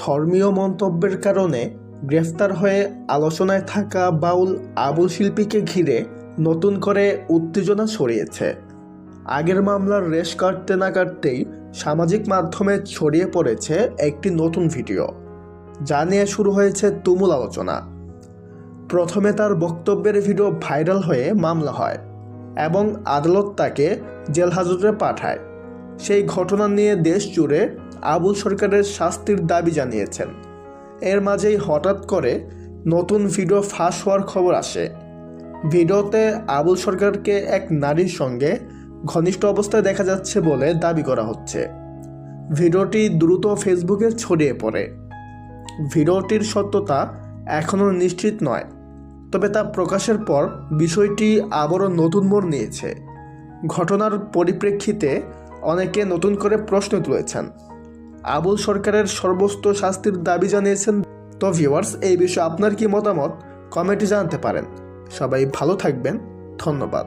ধর্মীয় মন্তব্যের কারণে গ্রেফতার হয়ে আলোচনায় থাকা বাউল আবুল শিল্পীকে ঘিরে নতুন করে উত্তেজনা ছড়িয়েছে। আগের মামলার রেশ কাটতে না কাটতেই সামাজিক মাধ্যমে ছড়িয়ে পড়েছে একটি নতুন ভিডিও, যা নিয়ে শুরু হয়েছে তুমুল আলোচনা। প্রথমে তার বক্তব্যের ভিডিও ভাইরাল হয়ে মামলা হয় এবং আদালত তাকে জেল হাজতে পাঠায়। সেই ঘটনা নিয়ে দেশ জুড়ে আবুল সরকারের শাস্তির দাবি জানিয়েছেন। এর মাঝেই হঠাৎ করে নতুন ভিডিও ফাঁস হওয়ার খবর আসে। ভিডিওতে আবুল সরকারকে এক নারীর সঙ্গে ঘনিষ্ঠ অবস্থায় দেখা যাচ্ছে বলে দাবি করা হচ্ছে। ভিডিওটি দ্রুত ফেসবুকে ছড়িয়ে পড়ে। ভিডিওটির সত্যতা এখনও নিশ্চিত নয়, তবে তা প্রকাশের পর বিষয়টি আবারও নতুন মোড় নিয়েছে। ঘটনার পরিপ্রেক্ষিতে অনেকে নতুন করে প্রশ্ন তুলেছেন, আবুল সরকারের সর্বোচ্চ শাস্তির দাবি জানিয়েছেন। তো ভিউয়ার্স, এই বিষয়ে আপনার কি মতামত কমেন্টে জানাতে পারেন। সবাই ভালো থাকবেন, ধন্যবাদ।